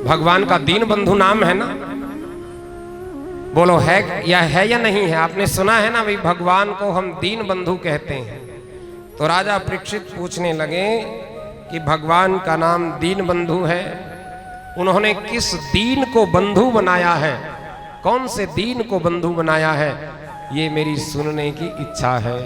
भगवान का दीन बंधु नाम है ना, बोलो है या नहीं है? आपने सुना है ना भाई, भगवान को हम दीन बंधु कहते हैं। तो राजा परीक्षित पूछने लगे कि भगवान का नाम दीन बंधु है, उन्होंने किस दीन को बंधु बनाया है, कौन से दीन को बंधु बनाया है, ये मेरी सुनने की इच्छा है।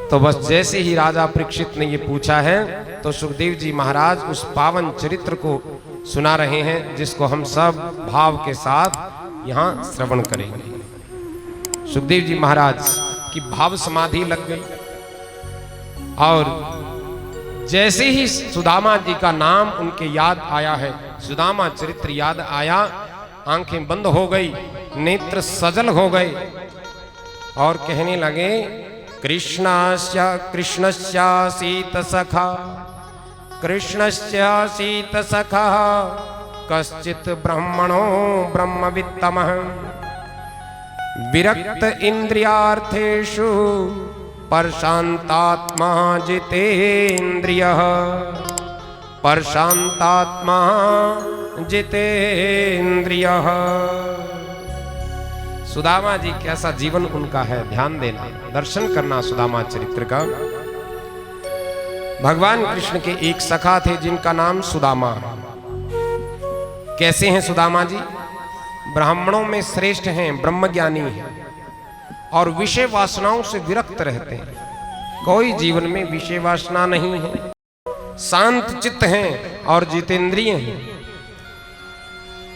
तो बस जैसे ही राजा परीक्षित ने ये पूछा है तो सुखदेव जी महाराज उस पावन चरित्र को सुना रहे हैं, जिसको हम सब भाव के साथ यहाँ श्रवण करेंगे। सुखदेव जी महाराज की भाव समाधि लग गई और जैसे ही सुदामा जी का नाम उनके याद आया है, सुदामा चरित्र याद आया, आंखें बंद हो गई, नेत्र सजल हो गए और कहने लगे कृष्णस्यासीत सखा, कृष्णस्यासीत सखा कश्चित् ब्रह्मणो ब्रह्मवित्तमः विरक्त इंद्रियार्थेषु परशांतात्मा जितेन्द्रियः, परशांतात्मा जितेन्द्रियः। सुदामा जी कैसा जीवन उनका है, ध्यान देना, दर्शन करना सुदामा चरित्र का। भगवान कृष्ण के एक सखा थे जिनका नाम सुदामा। कैसे हैं सुदामा जी? ब्राह्मणों में श्रेष्ठ हैं, ब्रह्मज्ञानी हैं और विषय वासनाओं से विरक्त रहते हैं। कोई जीवन में विषय वासना नहीं है, शांत चित्त हैं और जितेंद्रिय हैं,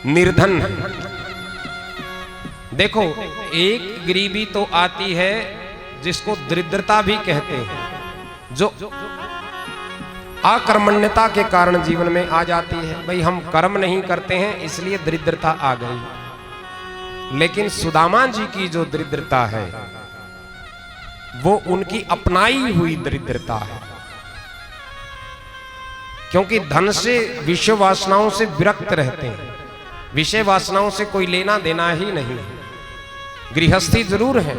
निर्धन हैं। देखो, एक गरीबी तो आती है जिसको दरिद्रता भी कहते हैं, जो अकर्मण्यता के कारण जीवन में आ जाती है। भाई हम कर्म नहीं करते हैं इसलिए दरिद्रता आ गई। लेकिन सुदामा जी की जो दरिद्रता है वो उनकी अपनाई हुई दरिद्रता है, क्योंकि धन से विषय वासनाओं से विरक्त रहते हैं, विषय वासनाओं से कोई लेना देना ही नहीं है। गृहस्थी जरूर है,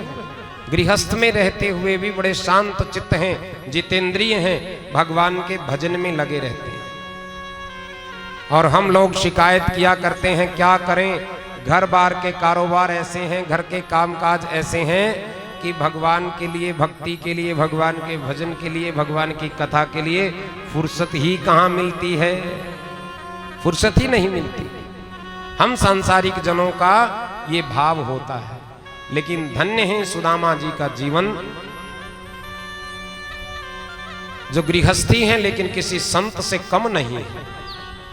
गृहस्थ में रहते हुए भी बड़े शांत चित्त हैं, जितेंद्रिय हैं, भगवान के भजन में लगे रहते हैं। और हम लोग शिकायत किया करते हैं, क्या करें, घर बार के कारोबार ऐसे हैं, घर के कामकाज ऐसे हैं कि भगवान के लिए, भक्ति के लिए, भगवान के भजन के लिए, भगवान की कथा के लिए फुर्सत ही कहाँ मिलती है, फुर्सत ही नहीं मिलती। हम सांसारिक जनों का ये भाव होता है। लेकिन धन्य है सुदामा जी का जीवन, जो गृहस्थी हैं लेकिन किसी संत से कम नहीं है,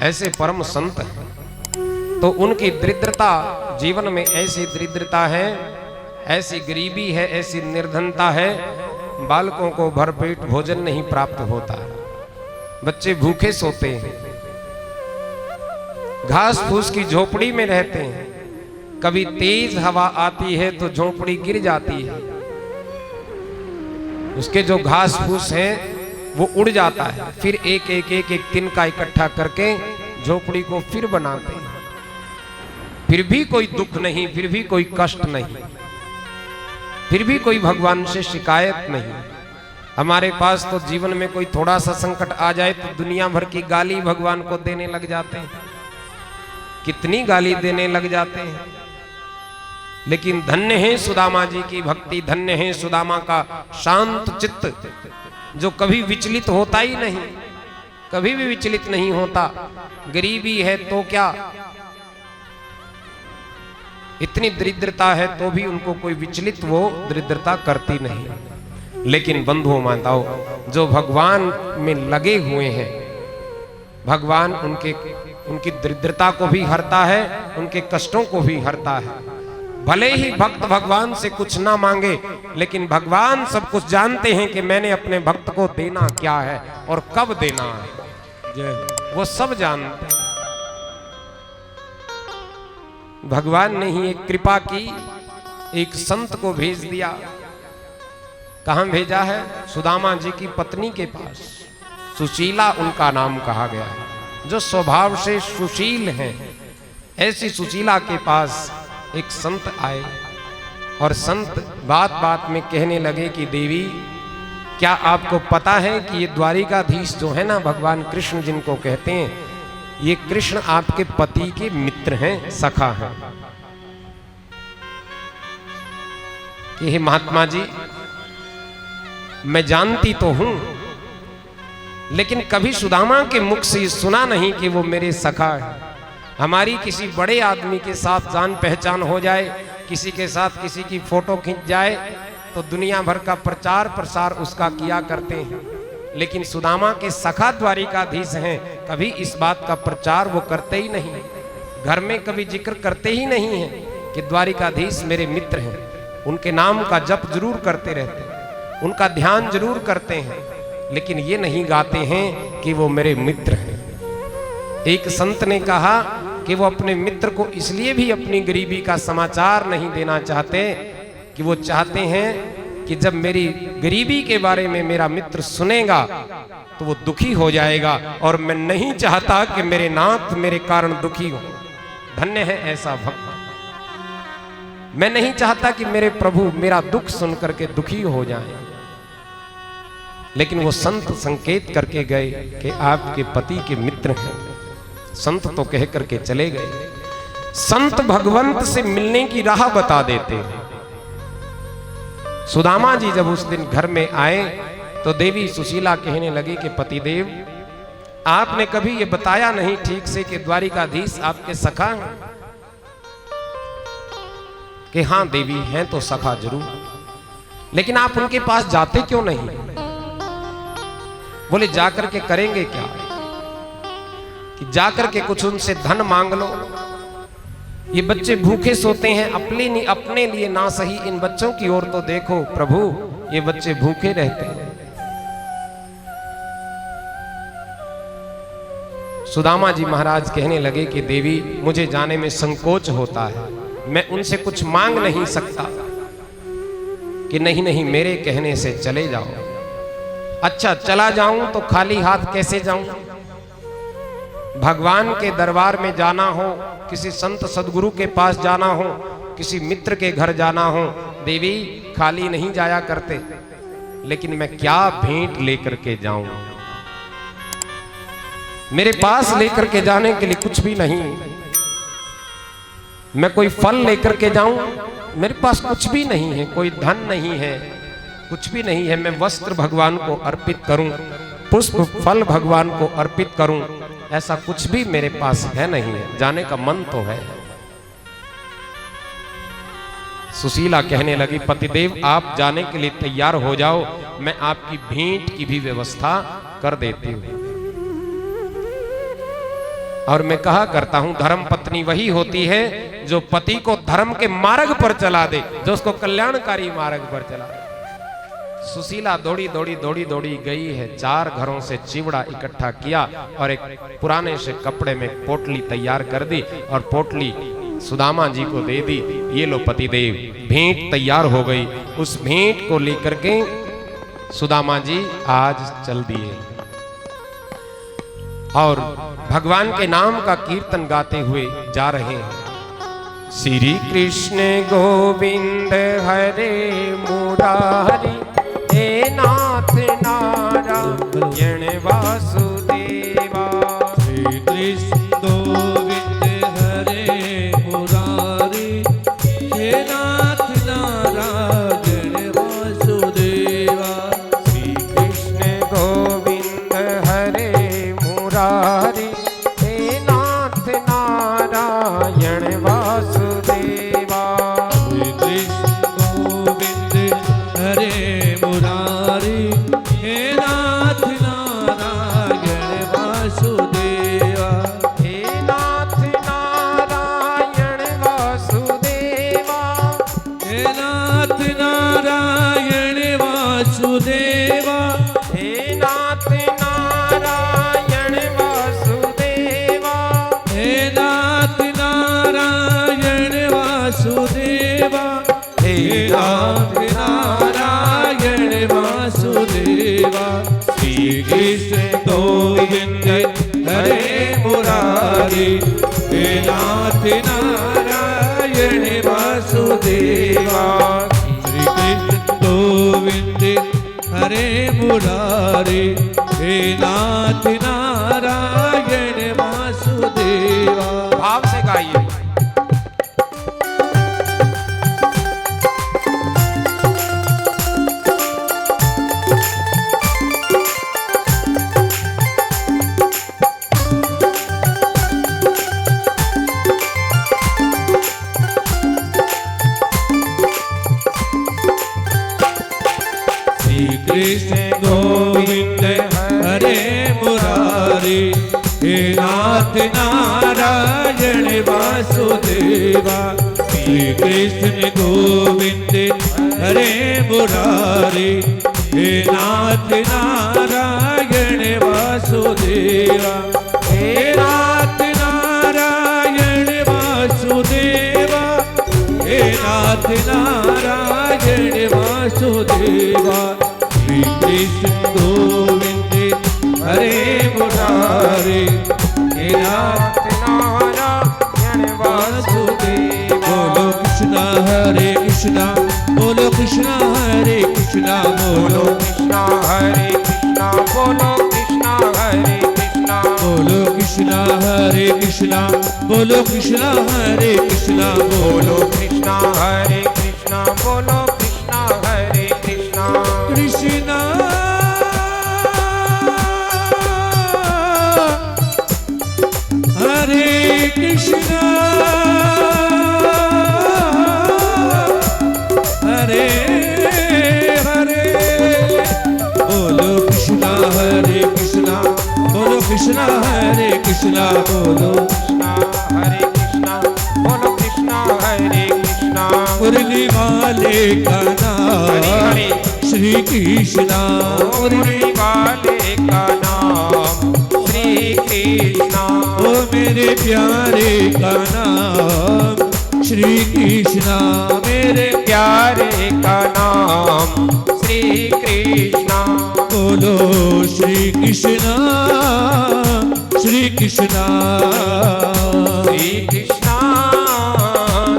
ऐसे परम संत हैं। तो उनकी दरिद्रता, जीवन में ऐसी दरिद्रता है, ऐसी गरीबी है, ऐसी निर्धनता है, बालकों को भरपेट भोजन नहीं प्राप्त होता, बच्चे भूखे सोते हैं, घास फूस की झोपड़ी में रहते हैं। कभी तेज हवा आती है तो झोपड़ी गिर जाती है, उसके जो घास फूस है वो उड़ जाता है, फिर एक एक एक एक तिनका इकट्ठा करके झोपड़ी को फिर बनाते हैं। फिर भी कोई दुख नहीं, फिर भी कोई कष्ट नहीं, फिर भी कोई भगवान से शिकायत नहीं। हमारे पास तो जीवन में कोई थोड़ा सा संकट आ जाए तो दुनिया भर की गाली भगवान को देने लग जाते हैं, कितनी गाली देने लग जाते हैं। लेकिन धन्य है सुदामा जी की भक्ति, धन्य है सुदामा का शांत चित्त, जो कभी विचलित होता ही नहीं, कभी भी विचलित नहीं होता। गरीबी है तो क्या, इतनी दरिद्रता है तो भी उनको कोई विचलित वो दरिद्रता करती नहीं। लेकिन बंधुओं माताओं, जो भगवान में लगे हुए हैं, भगवान उनकी दरिद्रता को भी हरता है, उनके कष्टों को भी हरता है। भले ही भक्त भगवान से कुछ ना मांगे, लेकिन भगवान सब कुछ जानते हैं कि मैंने अपने भक्त को देना क्या है और कब देना है, वो सब जानते हैं। भगवान ने ही एक कृपा की, एक संत को भेज दिया। कहां भेजा है? सुदामा जी की पत्नी के पास। सुशीला उनका नाम कहा गया है, जो स्वभाव से सुशील हैं। ऐसी सुशीला के पास एक संत आए और संत बात बात में कहने लगे कि देवी, क्या आपको पता है कि ये द्वारिकाधीश जो है ना, भगवान कृष्ण जिनको कहते हैं, ये कृष्ण आपके पति के मित्र हैं, सखा हैं। कि हे महात्मा जी, मैं जानती तो हूं, लेकिन कभी सुदामा के मुख से सुना नहीं कि वो मेरे सखा है। हमारी किसी बड़े आदमी के साथ जान पहचान हो जाए, किसी के साथ किसी की फोटो खींच जाए, तो दुनिया भर का प्रचार प्रसार उसका किया करते हैं, लेकिन सुदामा के सखा द्वारिकाधीश हैं, कभी इस बात का प्रचार वो करते ही नहीं, घर में कभी जिक्र करते ही नहीं है कि द्वारिकाधीश मेरे मित्र हैं। उनके नाम का जप जरूर करते रहते हैं, उनका ध्यान जरूर करते हैं, लेकिन ये नहीं गाते हैं कि वो मेरे मित्र हैं। एक संत ने कहा कि वो अपने मित्र को इसलिए भी अपनी गरीबी का समाचार नहीं देना चाहते कि वो चाहते हैं कि जब मेरी गरीबी के बारे में मेरा मित्र सुनेगा तो वो दुखी हो जाएगा, और मैं नहीं चाहता कि मेरे नाथ मेरे कारण दुखी हो। धन्य है ऐसा भक्त। मैं नहीं चाहता कि मेरे प्रभु मेरा दुख सुन करके दुखी हो जाएं। लेकिन वो संत संकेत करके गए कि आपके पति के मित्र हैं। संत तो कह करके चले गए। संत भगवंत से मिलने की राह बता देते हैं। सुदामा जी जब उस दिन घर में आए तो देवी सुशीला कहने लगी कि पतिदेव, आपने कभी ये बताया नहीं ठीक से कि द्वारिकाधीश आपके सखा हैं। कि हाँ देवी हैं तो सखा जरूर, लेकिन आप उनके पास जाते क्यों नहीं? बोले जाकर के करेंगे क्या, कि जाकर के कुछ उनसे धन मांग लो। ये बच्चे भूखे सोते हैं, अपने लिए ना सही इन बच्चों की ओर तो देखो प्रभु, ये बच्चे भूखे रहते हैं। सुदामा जी महाराज कहने लगे कि देवी मुझे जाने में संकोच होता है, मैं उनसे कुछ मांग नहीं सकता। कि नहीं नहीं मेरे कहने से चले जाओ। अच्छा चला जाऊं तो खाली हाथ कैसे जाऊं? भगवान के दरबार में जाना हो, किसी संत सदगुरु के पास जाना हो, किसी मित्र के घर जाना हो, देवी खाली नहीं जाया करते। लेकिन मैं क्या भेंट लेकर के जाऊं? मेरे पास लेकर के जाने के लिए कुछ भी नहीं। मैं कोई फल लेकर के जाऊं, मेरे पास कुछ भी नहीं है, कोई धन नहीं है, कुछ भी नहीं है। मैं वस्त्र भगवान को अर्पित करूं, पुष्प फल भगवान को अर्पित करूं, ऐसा कुछ भी मेरे पास है नहीं है। जाने का मन तो है। सुशीला कहने लगी पतिदेव आप जाने के लिए तैयार हो जाओ, मैं आपकी भेंट की भी व्यवस्था कर देती हूं। और मैं कहा करता हूं धर्म पत्नी वही होती है जो पति को धर्म के मार्ग पर चला दे, जो उसको कल्याणकारी मार्ग पर चला दे। सुशीला दौड़ी दौड़ी गई है, 4 घरों से चिवड़ा इकट्ठा किया और एक पुराने से कपड़े में पोटली तैयार कर दी और पोटली सुदामा जी को दे दी। ये लो पतिदेव भेंट तैयार हो गई। उस भेंट को लेकर के सुदामा जी आज चल दिए और भगवान के नाम का कीर्तन गाते हुए जा रहे हैं। श्री कृष्ण गोविंद हरे मुरारी, हे नाथ नारायण वासुदेवा। श्री कृष्ण गोविंद हरे मुरारी, हे नाथ नारायण वासुदेवा। श्री कृष्ण गोविंद हरे मुरारी, हे नाथ नारायण वासुदेवा। श्री कृष्ण गोविंद हरे मुरारी, हे नाथ नारायण वासुदेवा। हे नाथ नारायण वासुदेवा। हे नाथ नारायण वासुदेवा। हे नाथ नारायण वासुदेवा। मुरारी, हे नाथ नारायण वासुदेवा। भाव से गाइए। कृष्ण गोविंद हरे मुरारी, हे नाथ नारायण वासुदेवा। श्री कृष्ण गोविंद हरे मुरारी, हे नाथ नारायण वासुदेवा। हे नाथ नारायण वासुदेवा, हे नाथ नारायण वासुदेवा। श्री कृष्ण गोविंद हरे मुरारी, हे नाथ नारायण वासुदेवा। बोलो कृष्णा हरे कृष्णा, बोलो कृष्णा हरे कृष्णा, बोलो कृष्णा हरे कृष्णा, बोलो कृष्णा हरे कृष्णा, बोलो कृष्णा हरे कृष्णा, बोलो कृष्णा हरे कृष्णा, बोलो कृष्णा हरे कृष्णा, बोलो कृष्णा हरे कृष्णा। कृष्णा हरे कृष्णा, हरे हरे। बोलो कृष्णा हरे कृष्णा, बोलो कृष्णा हरे कृष्णा, बोलो कृष्णा हरे कृष्णा, बोलो कृष्णा हरे कृष्णा। मुरली वाले का नाम श्री कृष्णा, मुरली वाले का नाम श्री कृष्णा। ओ मेरे प्यारे का नाम श्री कृष्णा, मेरे प्यारे का नाम श्री कृष्णा। बोलो श्री कृष्णा, श्री कृष्णा, श्री कृष्णा,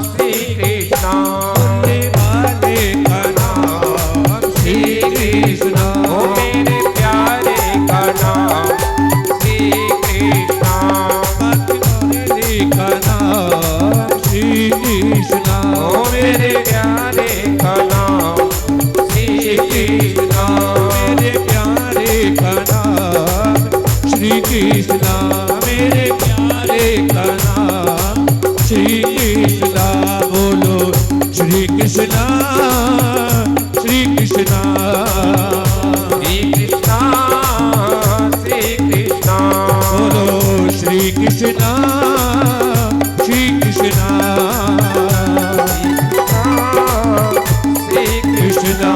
श्री कृष्णा। मुरली वाले का नाम श्री कृष्णा, ओ मेरे प्यारे का नाम श्री कृष्णा। मुरली का नाम श्री कृष्णा, ओ मेरे प्यारे का नाम श्री कृष्णा। मेरे प्यारे का नाम श्री कृष्णा, मेरे प्यारे का नाम श्री कृष्णा। बोलो श्री कृष्णा, श्री कृष्णा, श्री कृष्णा, श्री कृष्णा। बोलो श्री कृष्णा, श्री कृष्णा, श्री कृष्णा।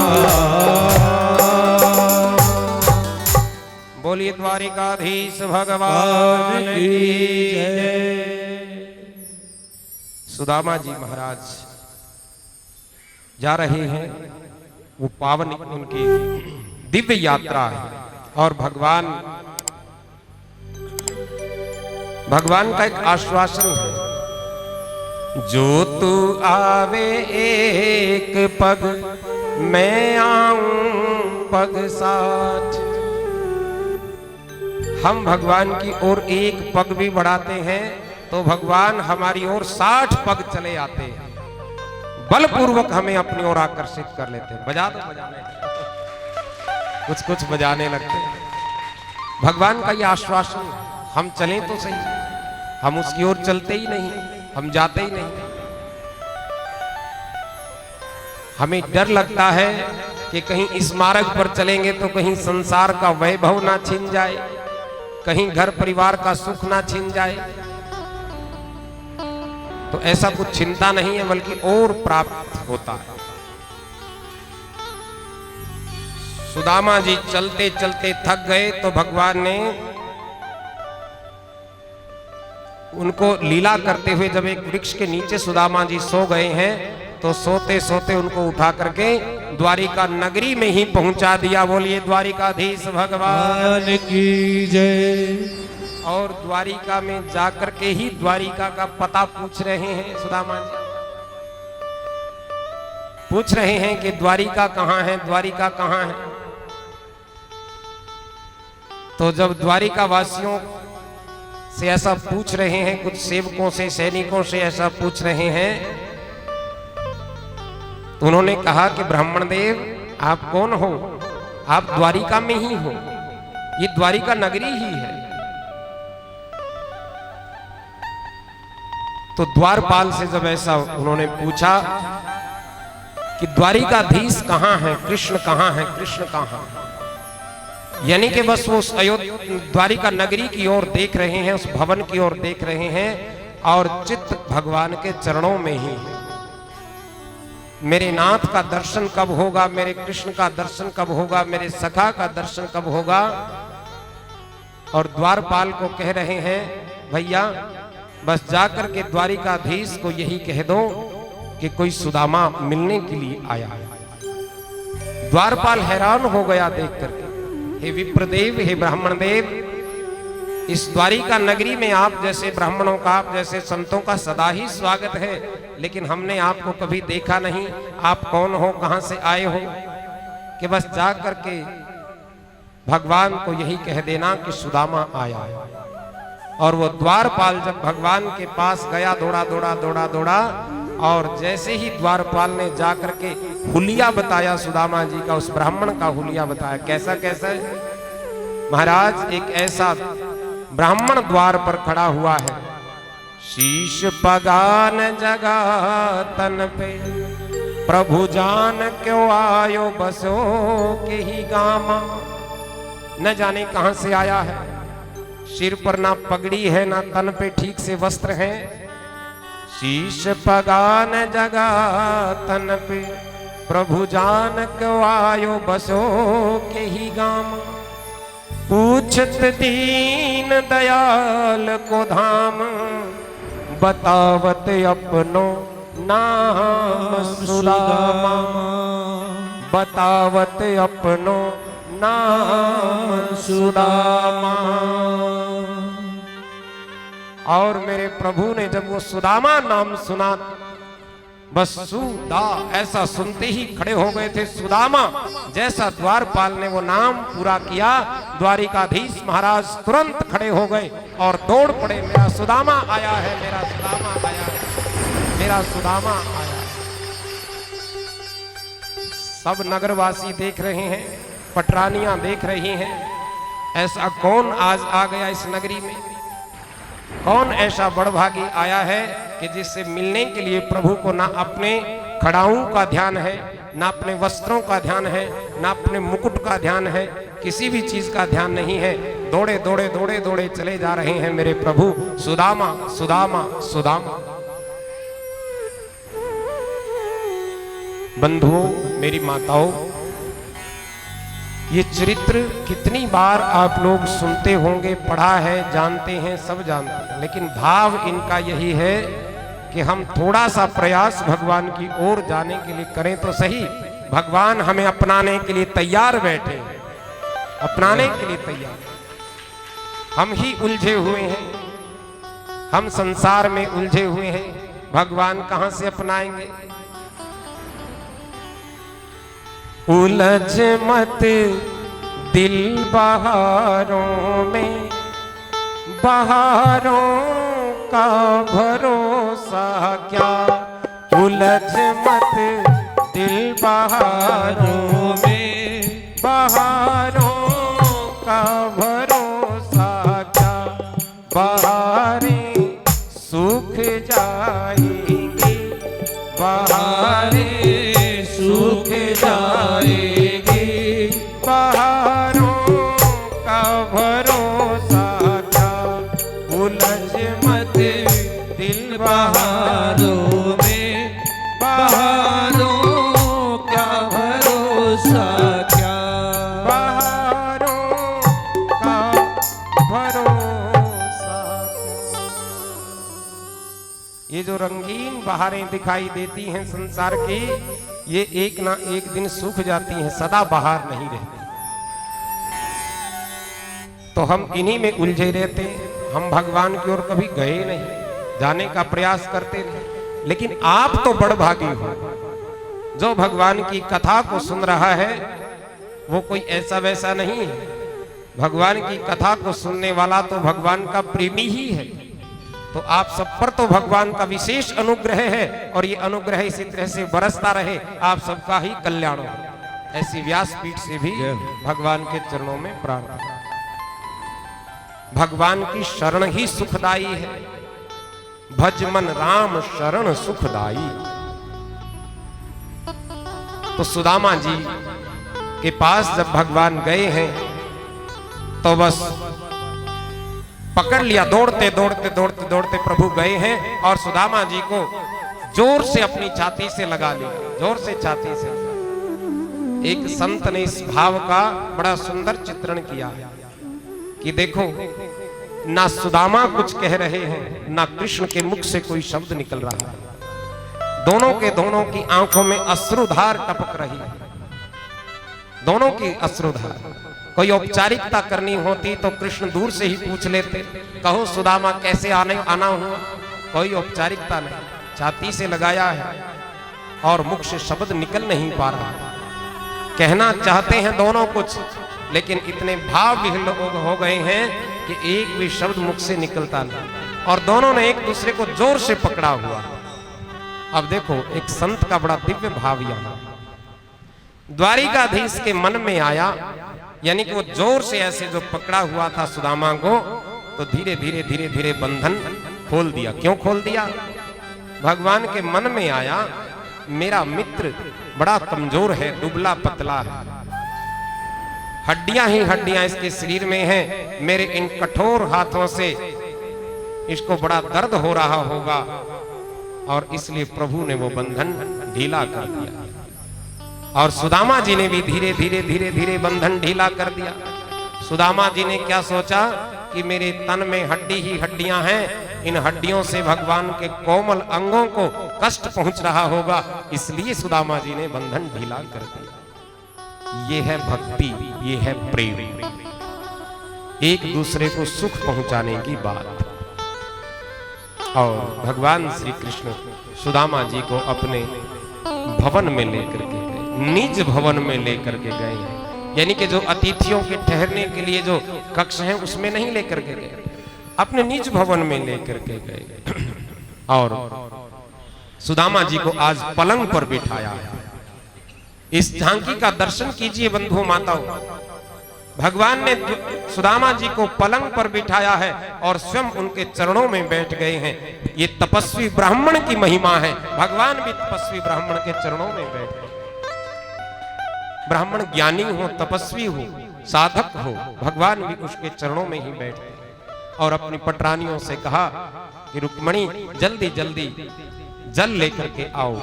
बोलिए द्वारिकाधीश भगवान की जय। सुदामा जी महाराज जा रहे हैं, वो पावन उनकी दिव्य यात्रा है और भगवान का एक आश्वासन है, जो तू आवे एक पग मैं आऊं पग साथ। हम भगवान की ओर एक पग भी बढ़ाते हैं तो भगवान हमारी ओर 60 पग चले आते हैं, बलपूर्वक हमें अपनी ओर आकर्षित कर लेते हैं। बजा दो, बजाने कुछ कुछ बजाने लगते हैं। भगवान का ये आश्वासन है, हम चलें तो सही, हम उसकी ओर चलते ही नहीं, हम जाते ही नहीं। हमें डर लगता है कि कहीं इस मार्ग पर चलेंगे तो कहीं संसार का वैभव ना छिन जाए, कहीं घर परिवार का सुख ना छिन जाए। तो ऐसा कुछ चिंता नहीं है, बल्कि और प्राप्त होता है। सुदामा जी चलते चलते थक गए तो भगवान ने उनको लीला करते हुए, जब एक वृक्ष के नीचे सुदामा जी सो गए हैं तो सोते सोते उनको उठा करके द्वारिका नगरी में ही पहुंचा दिया। बोलिए द्वारिकाधीश भगवान की जय। और द्वारिका में जाकर के ही द्वारिका का पता पूछ रहे हैं सुदामा जी, पूछ रहे हैं कि द्वारिका कहाँ है, द्वारिका कहाँ है। तो जब द्वारिका वासियों से ऐसा पूछ रहे हैं, कुछ सेवकों से, सैनिकों से ऐसा पूछ रहे हैं, तो उन्होंने कहा कि ब्राह्मण देव आप कौन हो? आप द्वारिका में ही हो, ये द्वारिका नगरी ही है। तो द्वारपाल से जब ऐसा उन्होंने पूछा कि द्वारिकाधीश कहां है, कृष्ण कहां है, कृष्ण कहां है, यानी कि बस वो उस अयोध्या द्वारिका नगरी की ओर देख रहे हैं, उस भवन की ओर देख रहे हैं और चित्त भगवान के चरणों में ही है। मेरे नाथ का दर्शन कब होगा, मेरे कृष्ण का दर्शन कब होगा, मेरे सखा का दर्शन कब होगा। और द्वारपाल को कह रहे हैं भैया बस जाकर के द्वारिकाधीश को यही कह दो कि कोई सुदामा मिलने के लिए आया है। द्वारपाल हैरान हो गया देख करके, हे विप्रदेव, हे ब्राह्मण देव, इस द्वारिका नगरी में आप जैसे ब्राह्मणों का, आप जैसे संतों का सदा ही स्वागत है, लेकिन हमने आपको कभी देखा नहीं। आप कौन हो, कहां से आए हो? कि बस जा करके भगवान को यही कह देना कि सुदामा आया है। और वो द्वारपाल जब भगवान के पास गया, दौड़ा दौड़ा दौड़ा दौड़ा, और जैसे ही द्वारपाल ने जाकर के हुलिया बताया सुदामा जी का, उस ब्राह्मण का हुलिया बताया। कैसा कैसा है महाराज? एक ऐसा ब्राह्मण द्वार पर खड़ा हुआ है, शीश पगान जगा तन पे, प्रभु जान क्यों आयो बसो के ही गामा। न जाने कहां से आया है, सिर पर ना पगड़ी है, ना तन पे ठीक से वस्त्र है। शीश पगान जगा तन पे, प्रभु जान क्यों आयो बसो के ही गामा। पूछत दीन दयाल को धाम, बतावत अपनो नाम सुदामा। बतावत अपनो नाम सुदामा। और मेरे प्रभु ने जब वो सुदामा नाम सुना, बस सुदा ऐसा सुनते ही खड़े हो गए थे। सुदामा जैसा द्वारपाल ने वो नाम पूरा किया, द्वारिकाधीश महाराज तुरंत खड़े हो गए और दौड़ पड़े। मेरा सुदामा आया है, मेरा सुदामा आया है, मेरा सुदामा आया है। सब नगरवासी देख रहे हैं, पटरानियां देख रही हैं, ऐसा कौन आज आ गया इस नगरी में? कौन ऐसा बड़भागी आया है कि जिससे मिलने के लिए प्रभु को ना अपने खड़ाऊं का ध्यान है, ना अपने वस्त्रों का ध्यान है, ना अपने मुकुट का ध्यान है, किसी भी चीज का ध्यान नहीं है। दौड़े दौड़े दौड़े दौड़े चले जा रहे हैं मेरे प्रभु। सुदामा सुदामा सुदामा। बंधुओं, मेरी माताओं, ये चरित्र कितनी बार आप लोग सुनते होंगे, पढ़ा है, जानते हैं, सब जानते हैं, लेकिन भाव इनका यही है कि हम थोड़ा सा प्रयास भगवान की ओर जाने के लिए करें तो सही। भगवान हमें अपनाने के लिए तैयार बैठे हैं, अपनाने के लिए तैयार। हम ही उलझे हुए हैं, हम संसार में उलझे हुए हैं, भगवान कहां से अपनाएंगे? उलझ मत दिल बहारों में, बहारों का भरोसा क्या। उलझ मत दिल बहारों में, बहारों का भरोसा क्या। बहारें सूख जाएंगी, बहारें सूख जाएगी, बहारों का भरोसा क्या। उलझ मत दिल बहारों में, बहारों का भरोसा क्या। बहारों का भरोसा क्या। ये जो रंगीन बहारें दिखाई देती हैं संसार की, ये एक ना एक दिन सूख जाती हैं, सदा बहार नहीं रहती। तो हम इन्हीं में उलझे रहते, हम भगवान की ओर कभी गए नहीं, जाने का प्रयास करते नहीं। लेकिन आप तो बड़भागी हो, जो भगवान की कथा को सुन रहा है वो कोई ऐसा वैसा नहीं है। भगवान की कथा को सुनने वाला तो भगवान का प्रेमी ही है। तो आप सब पर तो भगवान का विशेष अनुग्रह है और ये अनुग्रह इसी तरह से बरसता रहे, आप सबका ही कल्याण हो। ऐसी व्यासपीठ से भी भगवान के चरणों में प्रार्थना। भगवान की शरण ही सुखदाई है, भज मन राम शरण सुखदाई। तो सुदामा जी के पास जब भगवान गए हैं तो बस पकड़ लिया, दौड़ते दौड़ते दौड़ते दौड़ते प्रभु गए हैं और सुदामा जी को जोर से अपनी छाती से लगा लिया, जोर से छाती से। एक संत ने इस भाव का बड़ा सुंदर चित्रण किया कि देखो, ना सुदामा कुछ कह रहे हैं, ना कृष्ण के मुख से कोई शब्द निकल रहा है। दोनों की आंखों में अश्रुधार टपक रही है, दोनों की अश्रुधार। कोई औपचारिकता करनी होती तो कृष्ण दूर से ही पूछ लेते, कहो सुदामा कैसे आना हुआ। कोई औपचारिकता नहीं, छाती से लगाया है और मुख से शब्द निकल नहीं पा रहा। कहना चाहते हैं दोनों कुछ, लेकिन इतने भाव विह्वल हो गए हैं कि एक भी शब्द मुख से निकलता नहीं, और दोनों ने एक दूसरे को जोर से पकड़ा हुआ। अब देखो, एक संत का बड़ा दिव्य भाव यहाँ द्वारिकाधीश के मन में आया, यानी कि वो जोर से ऐसे जो पकड़ा हुआ था सुदामा को, तो धीरे धीरे धीरे धीरे बंधन खोल दिया। क्यों खोल दिया? भगवान के मन में आया, मेरा मित्र बड़ा कमजोर है, दुबला पतला है, हड्डियां ही हड्डियां इसके शरीर में हैं, मेरे इन कठोर हाथों से इसको बड़ा दर्द हो रहा होगा, और इसलिए प्रभु ने वो बंधन ढीला कर दिया। और सुदामा जी ने भी धीरे धीरे धीरे धीरे बंधन ढीला कर दिया। सुदामा जी ने क्या सोचा कि मेरे तन में हड्डी ही हड्डियां हैं, इन हड्डियों से भगवान के कोमल अंगों को कष्ट पहुंच रहा होगा, इसलिए सुदामा जी ने बंधन ढीला कर दिया। ये है भक्ति, ये है प्रेम, एक दूसरे को सुख पहुंचाने की बात। और भगवान श्री कृष्ण सुदामा जी को अपने भवन में लेकर के गए, निज भवन में लेकर के गए, यानी कि जो अतिथियों के ठहरने के लिए जो कक्ष हैं उसमें नहीं लेकर के गए, अपने निज भवन में लेकर के गए। और सुदामा जी को आज पलंग पर बिठाया है। इस झांकी का दर्शन कीजिए बंधुओं माताओं, भगवान ने सुदामा जी को पलंग पर बिठाया है और स्वयं उनके चरणों में बैठ गए हैं। ये तपस्वी ब्राह्मण की महिमा है, भगवान भी तपस्वी ब्राह्मण के चरणों में बैठ गए। ब्राह्मण ज्ञानी हो, तपस्वी हो, साधक हो, भगवान भी उसके चरणों में ही बैठे और अपनी पटरानियों से कहा कि रुक्मणी जल्दी जल्दी जल लेकर के आओ,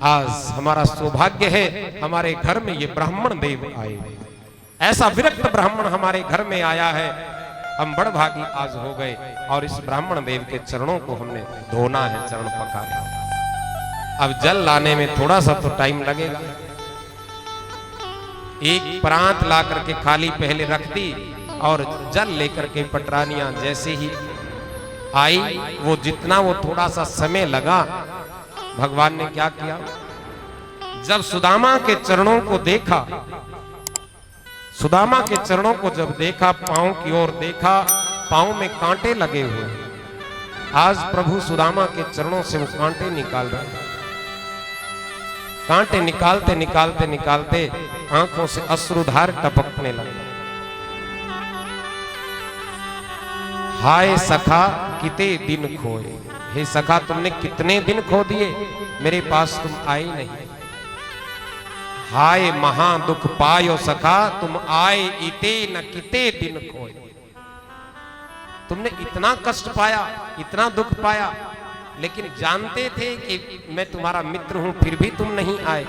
आज हमारा सौभाग्य है, हमारे घर में ये ब्राह्मण देव आए, ऐसा विरक्त ब्राह्मण हमारे घर में आया है, हम बड़भागी आज हो गए। और इस ब्राह्मण देव के चरणों को हमने धोना है, चरण पखारना। अब जल लाने में थोड़ा सा तो टाइम लगेगा। एक प्रांत ला करके खाली पहले रख दी और जल लेकर के पटरानियां जैसे ही आई, वो जितना वो थोड़ा सा समय लगा, भगवान ने क्या किया, जब सुदामा के चरणों को देखा, सुदामा के चरणों को जब देखा, पांव की ओर देखा, पांव में कांटे लगे हुए। आज प्रभु सुदामा के चरणों से वो कांटे निकाल रहे हैं। कांटे निकालते निकालते निकालते आंखों से अश्रुधार टपकने लगे। हाय सखा किते दिन खोए, हे सखा तुमने कितने दिन खो दिए, मेरे पास तुम आई नहीं। हाय महा दुख पायो सखा, तुम आए इते न किते दिन खोए। तुमने इतना कष्ट पाया, इतना दुख पाया, लेकिन जानते थे कि मैं तुम्हारा मित्र हूं, फिर भी तुम नहीं आए।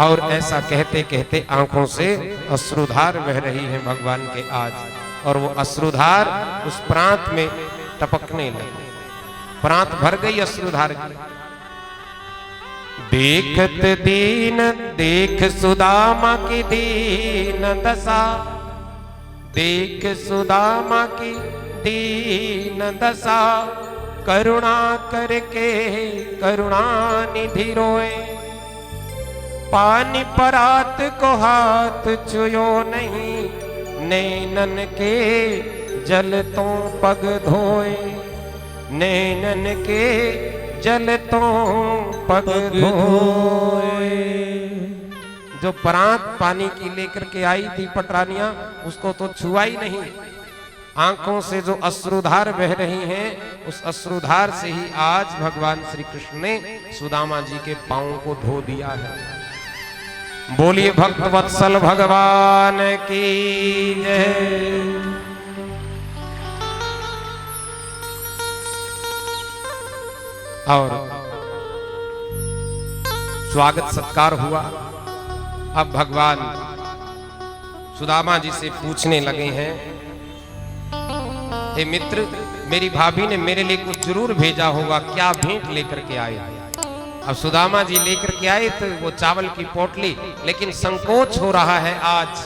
और ऐसा कहते कहते आंखों से अश्रुधार बह रही है भगवान के आज, और वो अश्रुधार उस प्रांत में टपकने लगे, प्रांत भर गई अश्रुधार की। देखत दीन देख सुदामा की दीन दशा, देख सुदामा की दीन दशा, करुणा करके करुणा निधि रोए। पानी परात को हाथ छुयो नहीं, नैनन के जल तो पग धोए, नैनन के जल तो पग धोए। जो परात पानी की लेकर के आई थी पटरानियां, उसको तो छुआ ही नहीं। आंखों से जो अश्रुधार बह रही हैं, उस अश्रुधार से ही आज भगवान श्री कृष्ण ने सुदामा जी के पांवों को धो दिया है। बोलिए भक्त वत्सल भगवान की जय। और स्वागत सत्कार हुआ। अब भगवान सुदामा जी से पूछने लगे हैं, हे मित्र, मेरी भाभी ने मेरे लिए कुछ जरूर भेजा होगा, क्या भेंट लेकर के आए? अब सुदामा जी लेकर के आए तो वो चावल की पोटली, लेकिन संकोच हो रहा है आज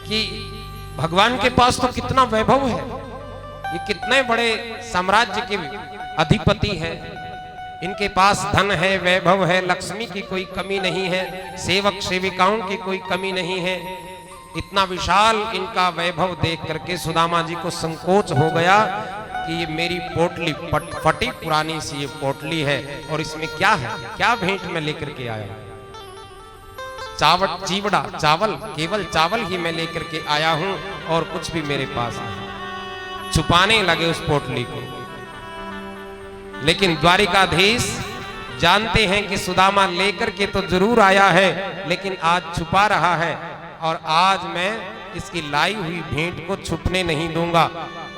कि भगवान के पास तो कितना वैभव है, ये कितने बड़े साम्राज्य के अधिपति है, इनके पास धन है, वैभव है, लक्ष्मी की कोई कमी नहीं है, सेवक सेविकाओं की कोई कमी नहीं है। इतना विशाल इनका वैभव देख करके सुदामा जी को संकोच हो गया कि ये मेरी पोटली फटी पुरानी सी ये पोटली है, और इसमें क्या है, क्या भेंट में लेकर के आया? चावल चीवड़ा चावल, केवल चावल ही मैं लेकर के आया हूं और कुछ भी मेरे पास नहीं। छुपाने लगे उस पोटली को। लेकिन द्वारिकाधीश जानते हैं कि सुदामा लेकर के तो जरूर आया है, लेकिन आज छुपा रहा है, और आज मैं इसकी लाई हुई भेंट को छुपने नहीं दूंगा।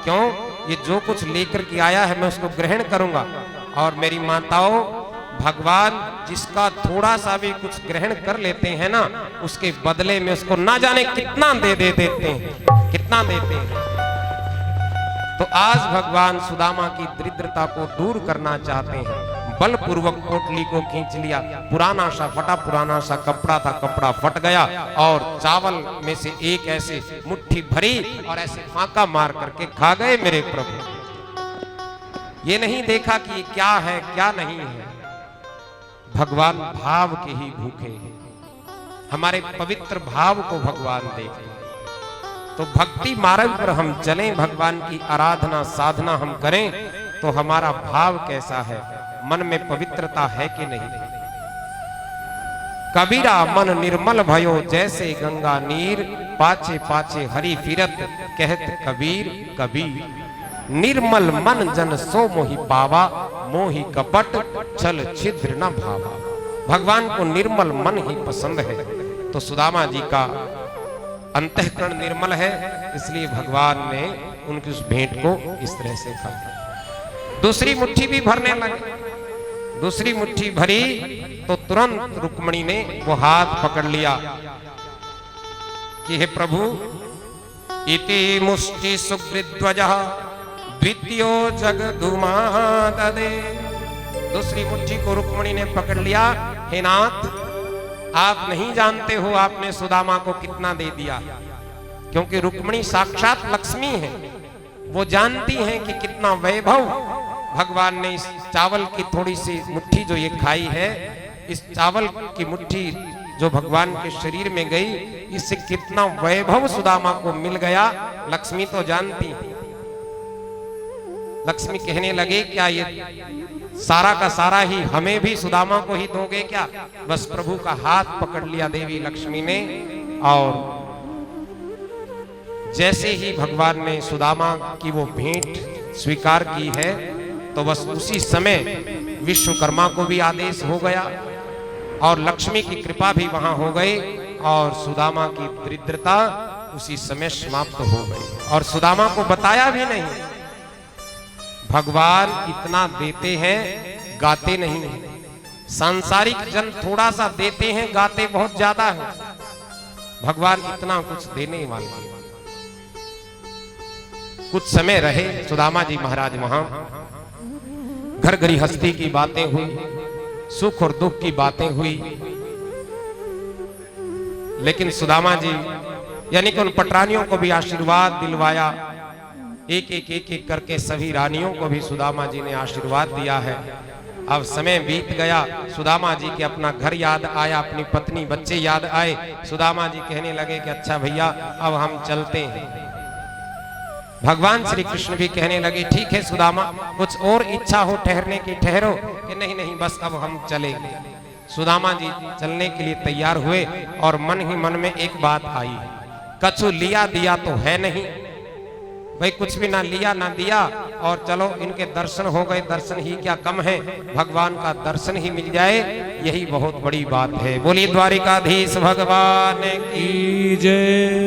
क्यों? ये जो कुछ लेकर के आया है मैं उसको ग्रहण करूंगा। और मेरी माताओं, भगवान जिसका थोड़ा सा भी कुछ ग्रहण कर लेते हैं ना, उसके बदले में उसको ना जाने कितना दे देते हैं, कितना देते हैं। तो आज भगवान सुदामा की दरिद्रता को दूर करना चाहते हैं। बलपूर्वक पोटली को खींच लिया। पुराना सा फटा पुराना सा कपड़ा था, कपड़ा फट गया, और चावल में से एक ऐसे मुट्ठी भरी और ऐसे फांका मार करके खा गए मेरे प्रभु। ये नहीं देखा कि ये क्या है क्या नहीं है। भगवान भाव के ही भूखे हैं, हमारे पवित्र भाव को भगवान देखें। तो भक्ति मार्ग पर हम चलें, भगवान की आराधना साधना हम करें, तो हमारा भाव कैसा है, मन में पवित्रता है कि नहीं। कबीरा मन निर्मल भयो जैसे गंगा नीर, पाछे पाछे हरि फिरत कहत कबीर कबीर। निर्मल मन जन सो मोहि पावा, मोहि कपट छल छिद्र न भावा। भगवान को निर्मल मन ही पसंद है। तो सुदामा जी का अंतःकरण निर्मल है, इसलिए भगवान ने उनकी उस भेंट को इस तरह से खाया। दूसरी मुट्ठी भी भरने लगे। दूसरी मुट्ठी भरी तो तुरंत रुक्मणी ने वो हाथ पकड़ लिया कि हे प्रभु, इति मुष्टि सुग्रीवध्वजः द्वितीयो जगदुमाददे। दूसरी मुट्ठी को रुक्मणी ने पकड़ लिया। हे नाथ, आप नहीं जानते हो आपने सुदामा को कितना दे दिया, क्योंकि रुक्मणी साक्षात लक्ष्मी है। वो जानती हैं कि कितना वैभव भगवान ने इस चावल की थोड़ी सी मुट्ठी जो ये खाई है, इस चावल की मुट्ठी जो भगवान के शरीर में गई, इससे कितना वैभव सुदामा को मिल गया। लक्ष्मी तो जानती है। लक्ष्मी कहने लगे, क्या ये सारा का सारा ही हमें भी सुदामा को ही दोगे क्या? बस प्रभु का हाथ पकड़ लिया देवी लक्ष्मी ने, और जैसे ही भगवान ने सुदामा की वो भेंट स्वीकार की है, तो बस उसी समय विश्वकर्मा को भी आदेश हो गया, और लक्ष्मी की कृपा भी वहां हो गई, और सुदामा की दरिद्रता उसी समय समाप्त हो गई। और सुदामा को बताया भी नहीं। भगवान इतना देते हैं, गाते नहीं हैं। सांसारिक जन थोड़ा सा देते हैं, गाते बहुत ज्यादा है। भगवान इतना कुछ देने वाले हैं। कुछ समय रहे सुदामा जी महाराज वहां। घर गृहस्थी की बातें हुई, सुख और दुख की बातें हुई, लेकिन सुदामा जी यानी कि उन पटरानियों को भी आशीर्वाद दिलवाया। एक एक करके सभी रानियों को भी सुदामा जी ने आशीर्वाद दिया है। अब समय बीत गया, सुदामा जी के अपना घर याद आया, अपनी पत्नी बच्चे याद आए। सुदामा जी कहने लगे कि अच्छा भैया अब हम चलते हैं। भगवान श्री कृष्ण भी कहने लगे ठीक है सुदामा, कुछ और इच्छा हो ठहरने की ठहरो, कि नहीं नहीं बस अब हम चलेंगे। सुदामा जी चलने के लिए तैयार हुए और मन ही मन में एक बात आई, कछु लिया दिया तो है नहीं भाई, कुछ भी ना लिया ना दिया और चलो इनके दर्शन हो गए, दर्शन ही क्या कम है, भगवान का दर्शन ही मिल जाए यही बहुत बड़ी बात है। बोलिए द्वारिकाधीश भगवान की की जय।